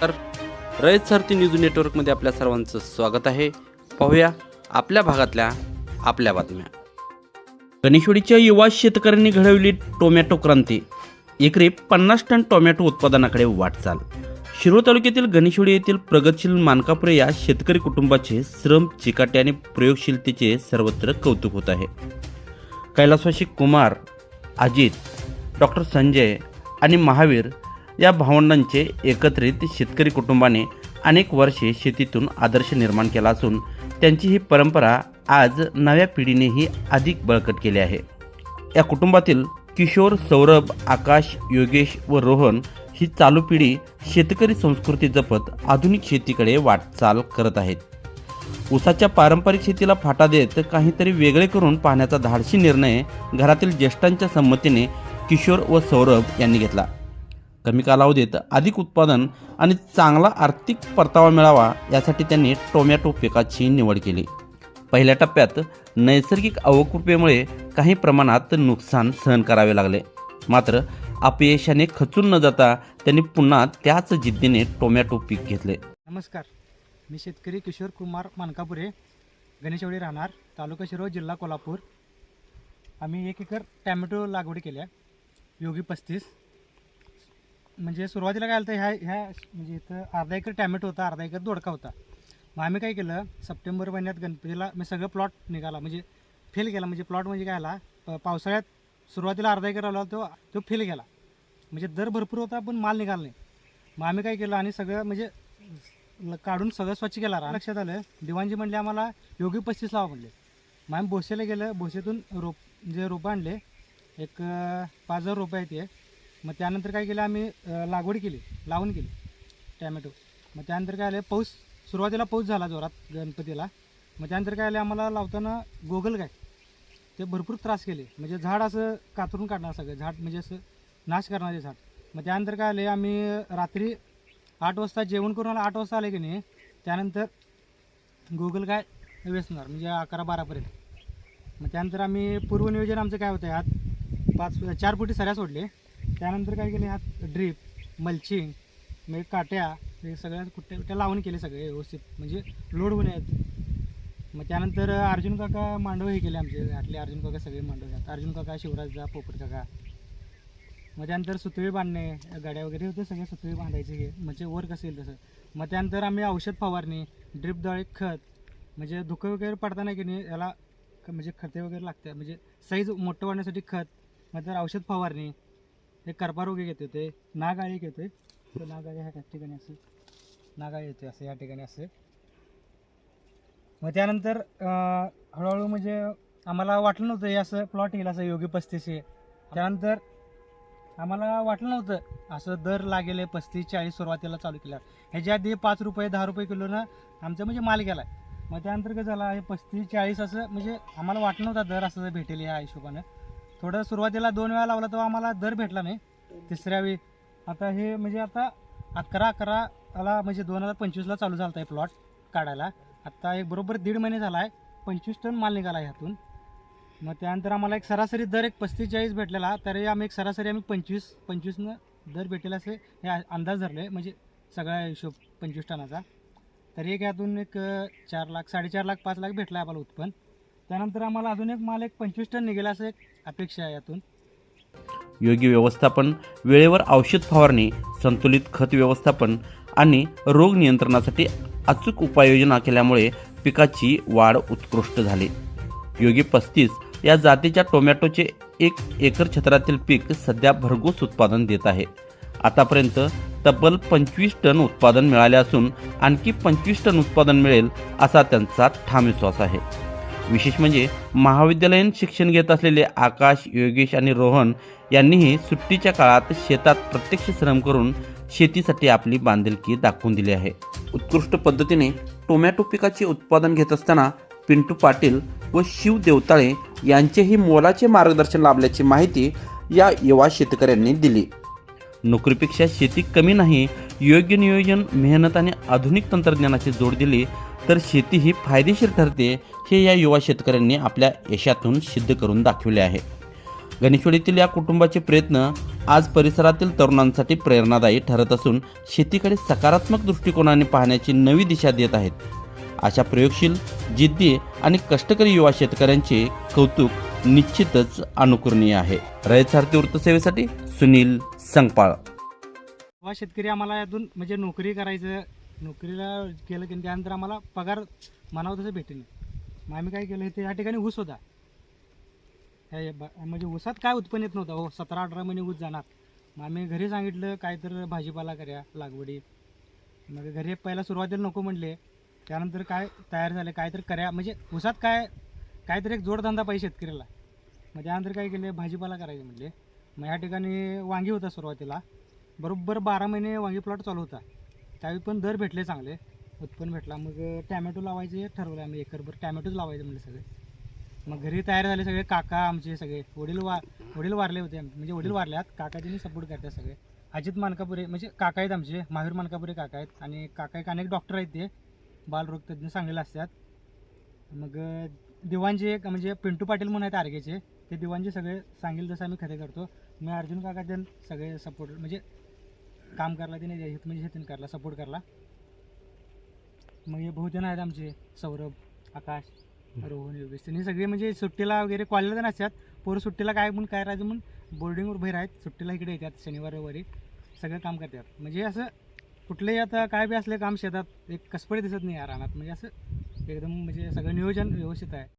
तर रयत सारथी न्यूज नेटवर्कमध्ये आपल्या सर्वांचं स्वागत आहे. पाहूया आपल्या भागातल्या आपल्या बातम्या. गणेशवाडीच्या युवा शेतकऱ्यांनी घडवली टोमॅटो क्रांती. एकरी 50 टन टोमॅटो उत्पादनाकडे वाटचाल. शिरोळ तालुक्यातील गणेशवाडी येथील प्रगतशील मानकापुरे या शेतकरी कुटुंबाचे श्रम, चिकाटी आणि प्रयोगशीलतेचे सर्वत्र कौतुक होत आहे. कैलासवासी कुमार, अजित, डॉक्टर संजय आणि महावीर या भावंडांचे एकत्रित शेतकरी कुटुंबाने अनेक वर्षे शेतीतून आदर्श निर्माण केला असून त्यांची ही परंपरा आज नव्या पिढीनेही अधिक बळकट केली आहे. या कुटुंबातील किशोर, सौरभ, आकाश, योगेश व रोहन ही चालू पिढी शेतकरी संस्कृती जपत आधुनिक शेतीकडे वाटचाल करत आहेत. ऊसाच्या पारंपरिक शेतीला फाटा देत काहीतरी वेगळे करून पाहण्याचा धाडसी निर्णय घरातील ज्येष्ठांच्या संमतीने किशोर व सौरभ यांनी घेतला. कमी कालावधीत अधिक उत्पादन आणि चांगला आर्थिक परतावा मिळावा यासाठी त्यांनी टोमॅटो पिकाची निवड केली. पहिल्या टप्प्यात नैसर्गिक अवकृपेमुळे काही प्रमाणात नुकसान सहन करावे लागले, मात्र अपयशाने खचून न जाता त्यांनी पुन्हा त्याच जिद्दीने टोमॅटो पीक घेतले. नमस्कार, मी शेतकरी किशोर कुमार मानकापुरे, गणेशवाडी राहणार, तालुका शिरोळ, जिल्हा कोल्हापूर. आम्ही 1 एकर टॅमॅटो लागवड केल्या. योगी 35. म्हणजे सुरुवातीला काय आलं तर ह्या म्हणजे इथं अर्धा एकर टॅमॅटो होता, अर्धा एकर दोडका होता. मग आम्ही काय केलं, सप्टेंबर महिन्यात गणपतीला मी सगळं प्लॉट निघाला, म्हणजे फेल गेला. म्हणजे प्लॉट म्हणजे काय आला, पावसाळ्यात सुरुवातीला अर्धा एकर आला तो फेल गेला. म्हणजे दर भरपूर होता पण माल निघाला नाही. मग आम्ही काय केलं आणि सगळं म्हणजे काढून सगळं स्वच्छ केला. लक्षात आलं, दिवाणजी म्हणले आम्हाला योगी 35 लावा म्हणले. मग आम्ही भोसेला गेलं, भोसेतून रोपं आणले. एक 5,000 रोपं आहेत ते. मग त्यानंतर काय केलं, आम्ही लागवड केली, लावून केली टॅमॅटो. मग त्यानंतर काय आलं, सुरुवातीला पाऊस झाला जोरात गणपतीला. मग त्यानंतर काय आलं, आम्हाला लावताना गोगल काय ते भरपूर त्रास केले. म्हणजे झाड असं कातरून काढणार, सगळं झाड म्हणजे असं नाश करणारे झाड. मग त्यानंतर काय आले, आम्ही रात्री 8 वाजता जेवण करून 8 वाजता आले की नाही, त्यानंतर गोगल काय वेचणार म्हणजे 11-12पर्यंत. मग त्यानंतर आम्ही पूर्वनियोजन आमचं काय होतं, ह्यात 4 फुटी सऱ्या सोडले. त्यानंतर काय केले, ह्यात ड्रीप, मल्चिंग, म्हणजे काट्या, हे सगळ्या कुठ्या लावून केले सगळे व्यवस्थित, म्हणजे लोड होणे आहेत. मग त्यानंतर अर्जुन काका मांडव हे केले आमचे, आटले अर्जुन काका सगळे मांडव आहेत. अर्जुन काका, शिवराजदा, पोपट काका. मग त्यानंतर सुतळी बांधणे, गाड्या वगैरे होते, सगळे सुतळी बांधायचे हे, म्हणजे वर कसं येईल तसं. मग त्यानंतर आम्ही औषध फवारणी, ड्रिपद्वारे खत, म्हणजे धुकं वगैरे पडताना की नाही याला म्हणजे खते वगैरे लागतात, म्हणजे साईज मोठं वाढण्यासाठी खत. मग तर औषध फवारणी, हे करपा रोग एक येते, ते नागाळी एक येते, तर नागाळी ह्या ठिकाणी असं नागाळी येते असं या ठिकाणी असं. मग त्यानंतर हळूहळू म्हणजे आम्हाला वाटलं नव्हतं हे असं प्लॉट येईल असं योगी 35 हे. त्यानंतर आम्हाला वाटलं नव्हतं असं दर लागेल 35-40 सुरुवातीला चालू केल्या. ह्याच्या आधी 5 रुपये 10 रुपये किलोनं आमचं म्हणजे माल गेला. मग त्यानंतर काय झाला, हे 35-40 असं म्हणजे आम्हाला वाटलं नव्हतं दर असं भेटेल ह्या हिशोबानं. थोडं सुरुवातीला 2 वेळा लावला तेव्हा आम्हाला दर भेटला नाही. तिसऱ्या वेळी आता हे म्हणजे आता 11-11ला म्हणजे 2025ला चालू झाला आहे प्लॉट काढायला. आत्ता एक बरोबर 1.5 महिने झाला आहे, 25 टन माल निघाला आहे ह्यातून. मग त्यानंतर आम्हाला एक सरासरी दर एक 35-40 भेटलेला, तरी आम्ही एक सरासरी 25-25नं दर भेटेल असे हे अंदाज धरले, म्हणजे सगळा हिशोब 25 टनाचा. तरी एक यातून एक 4 लाख, 4.5 लाख, 5 लाख भेटला आहे आम्हाला उत्पन्न. त्यानंतर आम्हाला अजून एक माल एक 25 टन निघेल असं एक अपेक्षा आहे यातून. योग्य व्यवस्थापन, वेळेवर औषध फवारणी, संतुलित खत व्यवस्थापन आणि रोग नियंत्रणासाठी अचूक उपाययोजना केल्यामुळे पिकाची वाढ उत्कृष्ट झाली. योगी 35 या जातीच्या टोमॅटोचे 1 एकर क्षेत्रातील पीक सध्या भरघोस उत्पादन देत आहे. आतापर्यंत तब्बल 25 टन उत्पादन मिळाले असून आणखी 25 टन उत्पादन मिळेल असा त्यांचा ठाम विश्वास आहे. विशेष म्हणजे महाविद्यालयीन शिक्षण घेत असलेले आकाश, योगेश आणि रोहन यांनीही सुट्टीच्या काळात शेतात प्रत्यक्ष श्रम करून शेतीसाठी आपली बांधिलकी दाखवून दिली आहे. उत्कृष्ट पद्धतीने टोमॅटो पिकाचे उत्पादन घेत असताना पिंटू पाटील व शिव देवताळे यांचेही मोलाचे मार्गदर्शन लाभल्याची माहिती या युवा शेतकऱ्यांनी दिली. नोकरीपेक्षा शेती कमी नाही, योग्य नियोजन, मेहनत आणि आधुनिक तंत्रज्ञानाची जोड दिली तर शेती ही फायदेशीर ठरते, हे या युवा शेतकऱ्यांनी आपल्या यशातून सिद्ध करून दाखवले आहे. गणेशवाडीतील या कुटुंबाचे प्रयत्न आज परिसरातील तरुणांसाठी प्रेरणादायी ठरत असून शेतीकडे सकारात्मक दृष्टिकोनाने पाहण्याची नवी दिशा देत आहेत. अशा प्रयोगशील, जिद्दी आणि कष्टकरी युवा शेतकऱ्यांचे कौतुक निश्चितच अनुकरणीय आहे. रयत सारथी वृत्तसेवेसाठी सुनील संगपाळ. युवा शेतकरी आम्हाला यातून म्हणजे नोकरी करायचं, नोकरीला केलं की त्यानंतर आम्हाला पगार म्हणावं तसं भेटेल. मग आम्ही काय केलं, इथे या ठिकाणी ऊस होता. म्हणजे ऊसात काय उत्पन्न येत नव्हतं हो, 17-18 महिने ऊस जाणार. मग आम्ही घरी सांगितलं काय तर भाजीपाला करूया, लागवडी. मग घरी पहिला सुरुवातीला नको म्हणले, त्यानंतर काय तयार झाले काय तर करूया, म्हणजे ऊसात काहीतरी एक जोडधंदा पाहिजे शेतकऱ्याला. मग त्यानंतर काय केले, भाजीपाला करायचे म्हणले. मग या ठिकाणी वांगी होता सुरुवातीला, बरोबर 12 महिने वांगी प्लॉट चालू होता. त्यावेळी पण दर भेटले, चांगले उत्पन्न भेटला. मग टॅमॅटो लावायचे ठरवलं आम्ही, एकरभर टॅमॅटोच लावायचे म्हणजे सगळे. मग घरी तयार झाले सगळे. काका आमचे सगळे वडील वारले होते, म्हणजे वडील वारल्यात, काकाजींनी सपोर्ट करतात सगळे. अजित मानकापुरे म्हणजे काका आहेत आमचे, महावीर मानकापुरे काका आहेत. आणि काका एक अनेक डॉक्टर आहेत, ते बालरोग तज्ज्ञ सांगलेले असतात. मग दिवाणजी एक म्हणजे पिंटू पाटील म्हणून आहेत आर्गेचे, ते दिवाणजी सगळे सांगेल तसं आम्ही खरे करतो. मी अर्जुन काका त्यांनी सगळे सपोर्ट म्हणजे काम करला, त्याने म्हणजे हे करला, सपोर्ट करला. मग हे बहुजन आहेत आमचे, सौरभ, आकाश, रोहन, योगेश, त्यांनी सगळे म्हणजे सुट्टीला वगैरे कॉलेजला नसतात. पोरं सुट्टीला काय म्हणून काय राहायचं म्हणून बोर्डिंगवर बाहेर आहेत, सुट्टीला इकडे येतात शनिवार रविवारी, सगळं काम करतात. म्हणजे असं कुठलंही आता काय बी असलं काम शेतात एक कसपडी दिसत नाही या रानात. म्हणजे असं एकदम म्हणजे सगळं नियोजन व्यवस्थित आहे.